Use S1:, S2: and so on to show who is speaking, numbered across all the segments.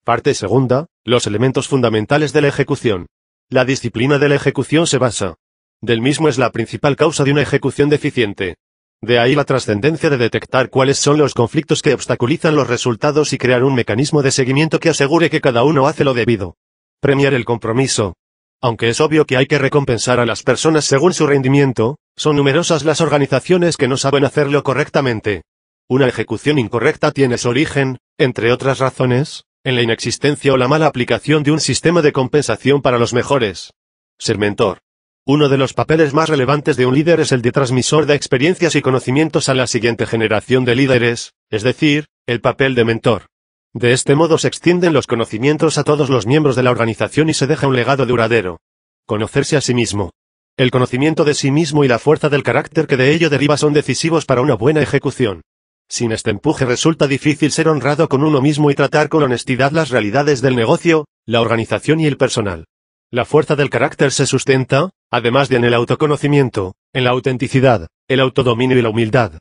S1: Parte segunda, los elementos fundamentales de la ejecución. La disciplina de la ejecución se basa. Del mismo es la principal causa de una ejecución deficiente. De ahí la trascendencia de detectar cuáles son los conflictos que obstaculizan los resultados y crear un mecanismo de seguimiento que asegure que cada uno hace lo debido. Premiar el compromiso. Aunque es obvio que hay que recompensar a las personas según su rendimiento, son numerosas las organizaciones que no saben hacerlo correctamente. Una ejecución incorrecta tiene su origen, entre otras razones, en la inexistencia o la mala aplicación de un sistema de compensación para los mejores. Ser mentor. Uno de los papeles más relevantes de un líder es el de transmisor de experiencias y conocimientos a la siguiente generación de líderes, es decir, el papel de mentor. De este modo se extienden los conocimientos a todos los miembros de la organización y se deja un legado duradero. Conocerse a sí mismo. El conocimiento de sí mismo y la fuerza del carácter que de ello deriva son decisivos para una buena ejecución. Sin este empuje resulta difícil ser honrado con uno mismo y tratar con honestidad las realidades del negocio, la organización y el personal. La fuerza del carácter se sustenta, además de en el autoconocimiento, en la autenticidad, el autodominio y la humildad.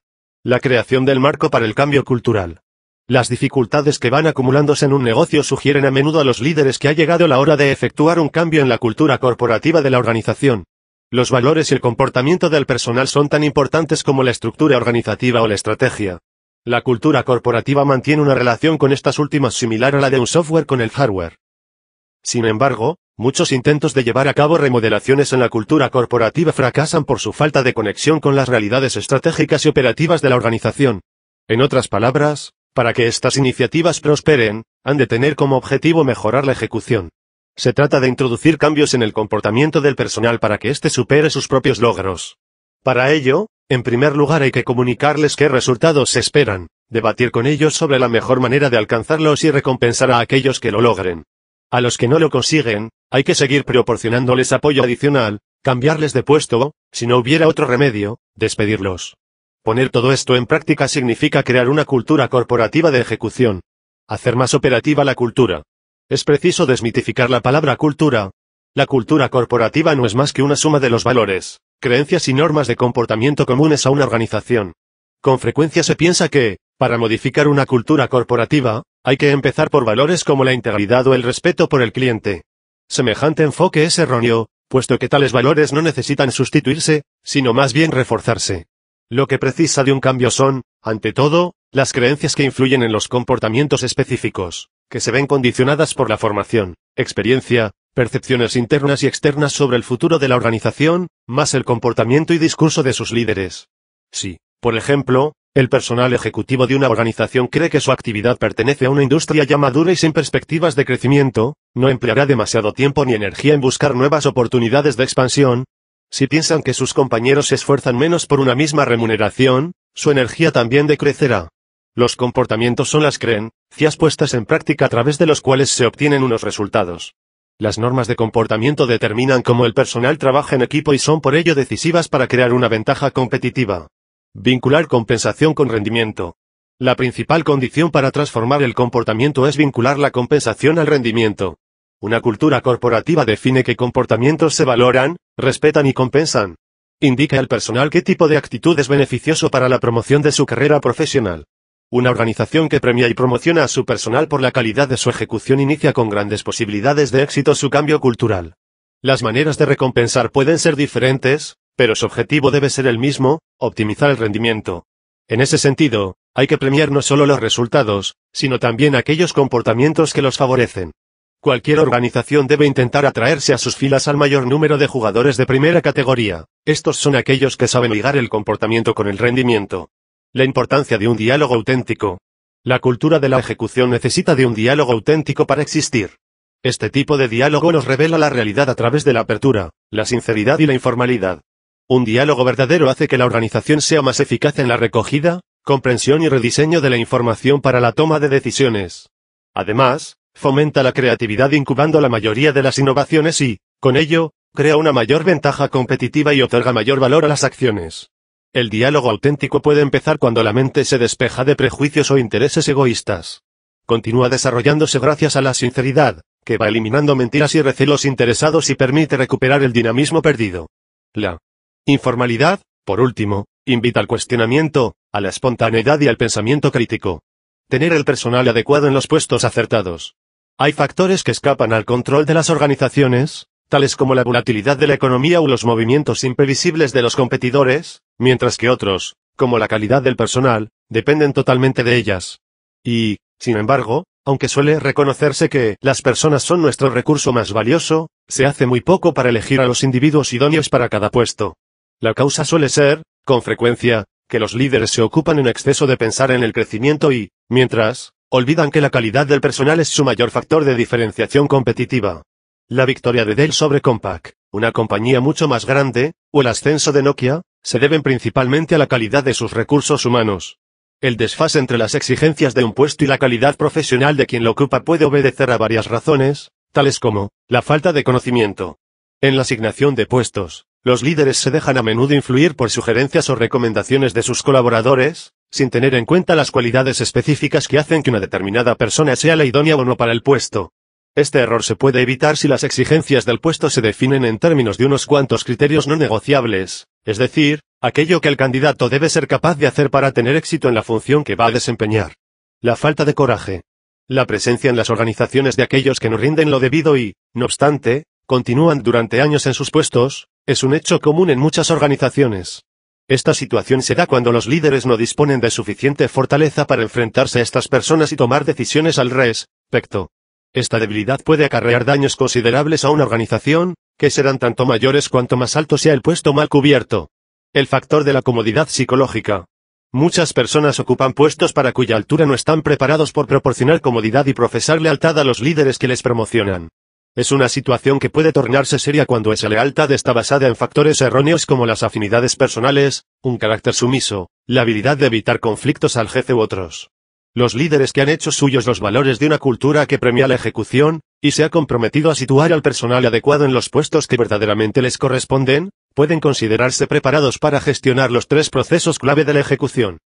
S1: La creación del marco para el cambio cultural. Las dificultades que van acumulándose en un negocio sugieren a menudo a los líderes que ha llegado la hora de efectuar un cambio en la cultura corporativa de la organización. Los valores y el comportamiento del personal son tan importantes como la estructura organizativa o la estrategia. La cultura corporativa mantiene una relación con estas últimas similar a la de un software con el hardware. Sin embargo, muchos intentos de llevar a cabo remodelaciones en la cultura corporativa fracasan por su falta de conexión con las realidades estratégicas y operativas de la organización. En otras palabras, para que estas iniciativas prosperen, han de tener como objetivo mejorar la ejecución. Se trata de introducir cambios en el comportamiento del personal para que éste supere sus propios logros. Para ello, en primer lugar hay que comunicarles qué resultados se esperan, debatir con ellos sobre la mejor manera de alcanzarlos y recompensar a aquellos que lo logren. A los que no lo consiguen, hay que seguir proporcionándoles apoyo adicional, cambiarles de puesto, si no hubiera otro remedio, despedirlos. Poner todo esto en práctica significa crear una cultura corporativa de ejecución. Hacer más operativa la cultura. Es preciso desmitificar la palabra cultura. La cultura corporativa no es más que una suma de los valores, creencias y normas de comportamiento comunes a una organización. Con frecuencia se piensa que, para modificar una cultura corporativa, hay que empezar por valores como la integridad o el respeto por el cliente. Semejante enfoque es erróneo, puesto que tales valores no necesitan sustituirse, sino más bien reforzarse. Lo que precisa de un cambio son, ante todo, las creencias que influyen en los comportamientos específicos, que se ven condicionadas por la formación, experiencia, percepciones internas y externas sobre el futuro de la organización, más el comportamiento y discurso de sus líderes. Si, por ejemplo, el personal ejecutivo de una organización cree que su actividad pertenece a una industria ya madura y sin perspectivas de crecimiento, no empleará demasiado tiempo ni energía en buscar nuevas oportunidades de expansión. Si piensan que sus compañeros se esfuerzan menos por una misma remuneración, su energía también decrecerá. Los comportamientos son las creencias puestas en práctica a través de los cuales se obtienen unos resultados. Las normas de comportamiento determinan cómo el personal trabaja en equipo y son por ello decisivas para crear una ventaja competitiva. Vincular compensación con rendimiento. La principal condición para transformar el comportamiento es vincular la compensación al rendimiento. Una cultura corporativa define qué comportamientos se valoran, respetan y compensan. Indica al personal qué tipo de actitud es beneficioso para la promoción de su carrera profesional. Una organización que premia y promociona a su personal por la calidad de su ejecución inicia con grandes posibilidades de éxito su cambio cultural. Las maneras de recompensar pueden ser diferentes, pero su objetivo debe ser el mismo, optimizar el rendimiento. En ese sentido, hay que premiar no solo los resultados, sino también aquellos comportamientos que los favorecen. Cualquier organización debe intentar atraerse a sus filas al mayor número de jugadores de primera categoría. Estos son aquellos que saben ligar el comportamiento con el rendimiento. La importancia de un diálogo auténtico. La cultura de la ejecución necesita de un diálogo auténtico para existir. Este tipo de diálogo nos revela la realidad a través de la apertura, la sinceridad y la informalidad. Un diálogo verdadero hace que la organización sea más eficaz en la recogida, comprensión y rediseño de la información para la toma de decisiones. Además, fomenta la creatividad incubando la mayoría de las innovaciones y, con ello, crea una mayor ventaja competitiva y otorga mayor valor a las acciones. El diálogo auténtico puede empezar cuando la mente se despeja de prejuicios o intereses egoístas. Continúa desarrollándose gracias a la sinceridad, que va eliminando mentiras y recelos interesados y permite recuperar el dinamismo perdido. La informalidad, por último, invita al cuestionamiento, a la espontaneidad y al pensamiento crítico. Tener el personal adecuado en los puestos acertados. Hay factores que escapan al control de las organizaciones, tales como la volatilidad de la economía o los movimientos imprevisibles de los competidores, mientras que otros, como la calidad del personal, dependen totalmente de ellas. Y, sin embargo, aunque suele reconocerse que las personas son nuestro recurso más valioso, se hace muy poco para elegir a los individuos idóneos para cada puesto. La causa suele ser, con frecuencia, que los líderes se ocupan en exceso de pensar en el crecimiento y, mientras, olvidan que la calidad del personal es su mayor factor de diferenciación competitiva. La victoria de Dell sobre Compaq, una compañía mucho más grande, o el ascenso de Nokia, se deben principalmente a la calidad de sus recursos humanos. El desfase entre las exigencias de un puesto y la calidad profesional de quien lo ocupa puede obedecer a varias razones, tales como, la falta de conocimiento. En la asignación de puestos, los líderes se dejan a menudo influir por sugerencias o recomendaciones de sus colaboradores, sin tener en cuenta las cualidades específicas que hacen que una determinada persona sea la idónea o no para el puesto. Este error se puede evitar si las exigencias del puesto se definen en términos de unos cuantos criterios no negociables, es decir, aquello que el candidato debe ser capaz de hacer para tener éxito en la función que va a desempeñar. La falta de coraje. La presencia en las organizaciones de aquellos que no rinden lo debido y, no obstante, continúan durante años en sus puestos, es un hecho común en muchas organizaciones. Esta situación se da cuando los líderes no disponen de suficiente fortaleza para enfrentarse a estas personas y tomar decisiones al respecto. Esta debilidad puede acarrear daños considerables a una organización, que serán tanto mayores cuanto más alto sea el puesto mal cubierto. El factor de la comodidad psicológica. Muchas personas ocupan puestos para cuya altura no están preparados por proporcionar comodidad y profesar lealtad a los líderes que les promocionan. Es una situación que puede tornarse seria cuando esa lealtad está basada en factores erróneos como las afinidades personales, un carácter sumiso, la habilidad de evitar conflictos al jefe u otros. Los líderes que han hecho suyos los valores de una cultura que premia la ejecución, y se ha comprometido a situar al personal adecuado en los puestos que verdaderamente les corresponden, pueden considerarse preparados para gestionar los tres procesos clave de la ejecución.